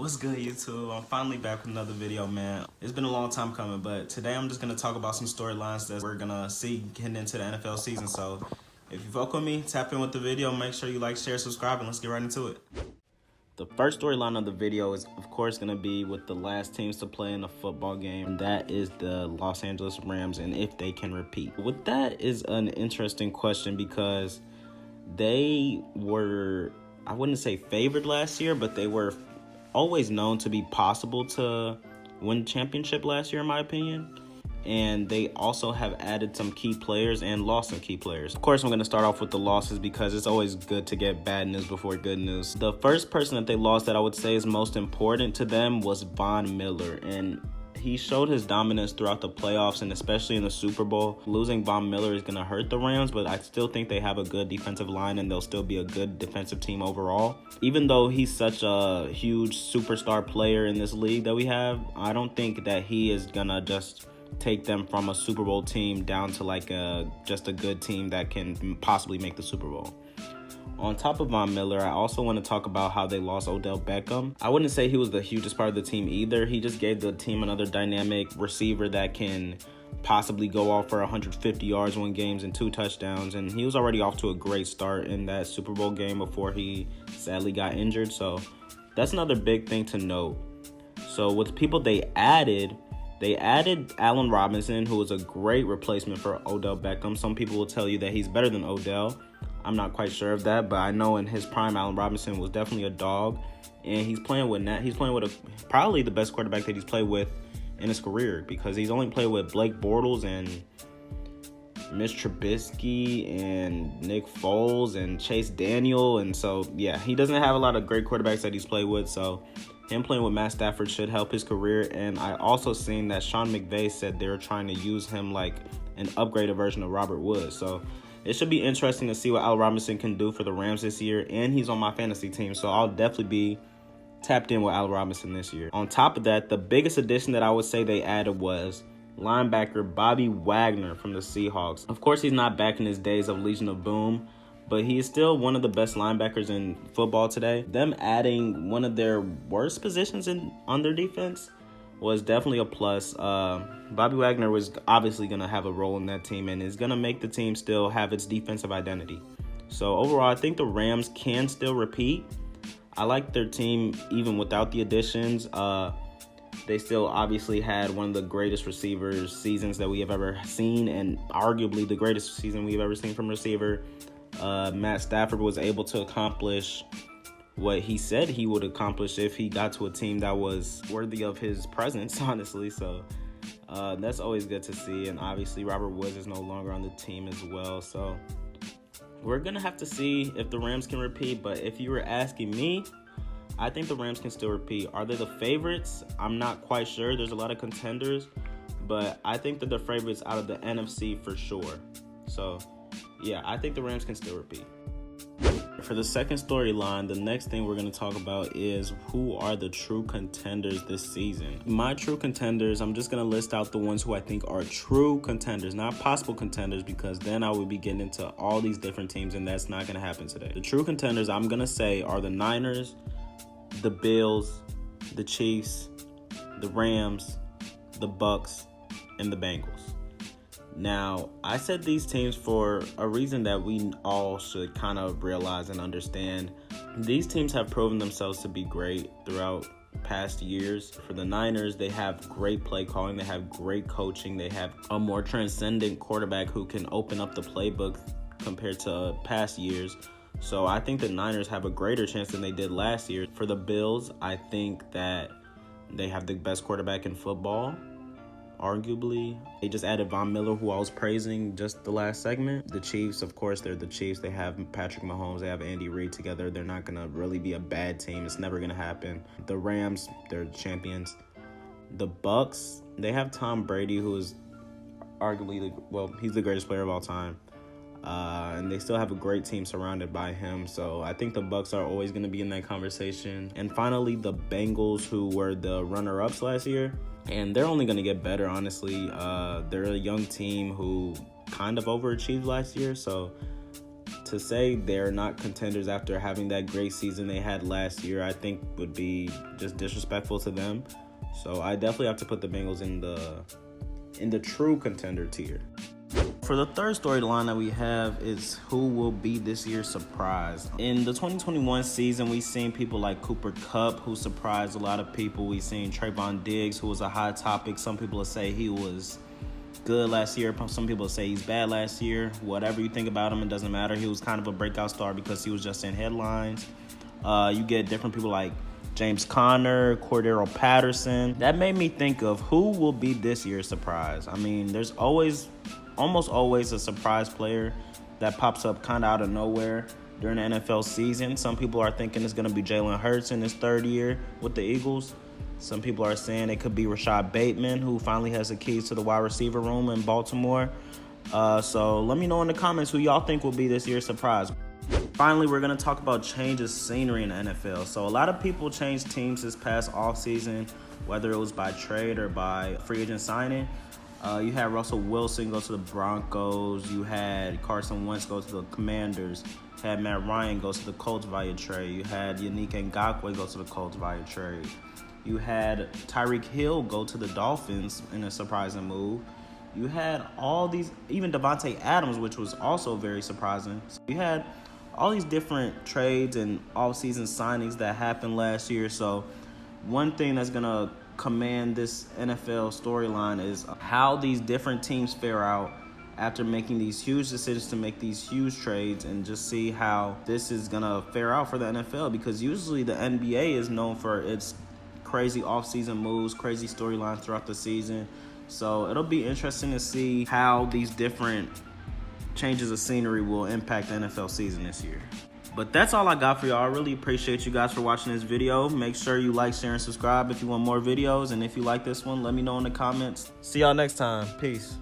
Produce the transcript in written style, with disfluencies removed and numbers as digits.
What's good, YouTube? I'm finally back with another video, man. It's been a long time coming, but today I'm just gonna talk about some storylines that we're gonna see getting into the NFL season. So if you fuck with me, tap in with the video, make sure you like, share, subscribe, and let's get right into it. The first storyline of the video is, of course, going to be with the last teams to play in a football game, and that is the Los Angeles Rams, and if they can repeat. With that is an interesting question because they were, I wouldn't say favored last year, but they were always known to be possible to win championship last year, in my opinion. And they also have added some key players and lost some key players. Of course, I'm going to start off with the losses because it's always good to get bad news before good news. The first person that they lost that I would say is most important to them was Von Miller. And he showed his dominance throughout the playoffs and especially in the Super Bowl. Losing Von Miller is going to hurt the Rams, but I still think they have a good defensive line and they'll still be a good defensive team overall. Even though he's such a huge superstar player in this league that we have, I don't think that he is going to just take them from a Super Bowl team down to like just a good team that can possibly make the Super Bowl. On top of Von Miller, I also want to talk about how they lost Odell Beckham. I wouldn't say he was the hugest part of the team either. He just gave the team another dynamic receiver that can possibly go off for 150 yards, win games, and 2 touchdowns. And he was already off to a great start in that Super Bowl game before he sadly got injured. So that's another big thing to note. So with people they added Allen Robinson, who was a great replacement for Odell Beckham. Some people will tell you that he's better than Odell. I'm not quite sure of that, but I know in his prime, Allen Robinson was definitely a dog. And he's playing with probably the best quarterback that he's played with in his career because he's only played with Blake Bortles and Mitch Trubisky and Nick Foles and Chase Daniel. And so, yeah, he doesn't have a lot of great quarterbacks that he's played with, so him playing with Matt Stafford should help his career. And I also seen that Sean McVay said they were trying to use him like an upgraded version of Robert Woods. So it should be interesting to see what Allen Robinson can do for the Rams this year. And he's on my fantasy team, so I'll definitely be tapped in with Allen Robinson this year. On top of that, the biggest addition that I would say they added was linebacker Bobby Wagner from the Seahawks. Of course, he's not back in his days of Legion of Boom, but he is still one of the best linebackers in football today. Them adding one of their worst positions on their defense was definitely a plus. Bobby Wagner was obviously going to have a role in that team and is going to make the team still have its defensive identity. So overall, I think the Rams can still repeat. I like their team even without the additions. They still obviously had one of the greatest receivers seasons that we have ever seen, and arguably the greatest season we've ever seen from a receiver. Matt Stafford was able to accomplish what he said he would accomplish if he got to a team that was worthy of his presence, honestly. So that's always good to see. And obviously Robert Woods is no longer on the team as well. So we're going to have to see if the Rams can repeat. But if you were asking me, I think the Rams can still repeat. Are they the favorites? I'm not quite sure. There's a lot of contenders, but I think that they're favorites out of the NFC for sure. So yeah, I think the Rams can still repeat. For the second storyline, the next thing we're going to talk about is who are the true contenders this season. My true contenders, I'm just going to list out the ones who I think are true contenders, not possible contenders, because then I would be getting into all these different teams, and that's not going to happen today. The true contenders I'm going to say are the Niners, the Bills, the Chiefs, the Rams, the Bucks, and the Bengals. Now, I said these teams for a reason that we all should kind of realize and understand. These teams have proven themselves to be great throughout past years. For the Niners, they have great play calling, they have great coaching, they have a more transcendent quarterback who can open up the playbook compared to past years. So I think the Niners have a greater chance than they did last year. For the Bills, I think that they have the best quarterback in football. Arguably, they just added Von Miller, who I was praising just the last segment. The Chiefs, of course, they're the Chiefs. They have Patrick Mahomes. They have Andy Reid together. They're not going to really be a bad team. It's never going to happen. The Rams, they're champions. The Bucks, they have Tom Brady, who is arguably, he's the greatest player of all time. And they still have a great team surrounded by him. So I think the Bucks are always going to be in that conversation. And finally, the Bengals, who were the runner-ups last year. And they're only going to get better, honestly. They're a young team who kind of overachieved last year. So to say they're not contenders after having that great season they had last year, I think would be just disrespectful to them. So I definitely have to put the Bengals in the true contender tier. For the third storyline that we have is who will be this year's surprise. In the 2021 season, we've seen people like Cooper Kupp, who surprised a lot of people. We've seen Trayvon Diggs, who was a hot topic. Some people will say he was good last year. Some people say he's bad last year. Whatever you think about him, it doesn't matter. He was kind of a breakout star because he was just in headlines. You get different people like James Conner, Cordero Patterson. That made me think of who will be this year's surprise. I mean, there's almost always a surprise player that pops up kind of out of nowhere during the NFL season. Some people are thinking it's going to be Jalen Hurts in his third year with the Eagles. Some people are saying it could be Rashad Bateman, who finally has the keys to the wide receiver room in Baltimore. So let me know in the comments who y'all think will be this year's surprise. Finally, we're going to talk about change of scenery in the NFL. So a lot of people changed teams this past offseason, whether it was by trade or by free agent signing. You had Russell Wilson go to the Broncos. You had Carson Wentz go to the Commanders. You had Matt Ryan go to the Colts via trade. You had Yannick Ngakoue go to the Colts via trade. You had Tyreek Hill go to the Dolphins in a surprising move. You had all these, even Devontae Adams, which was also very surprising. So you had all these different trades and off-season signings that happened last year. So one thing that's going to command this NFL storyline is how these different teams fare out after making these huge decisions to make these huge trades, and just see how this is going to fare out for the NFL, because usually the NBA is known for its crazy off-season moves, crazy storylines throughout the season. So it'll be interesting to see how these different changes of scenery will impact the NFL season this year. But that's all I got for y'all. I really appreciate you guys for watching this video. Make sure you like, share, and subscribe if you want more videos. And if you like this one, let me know in the comments. See y'all next time. Peace.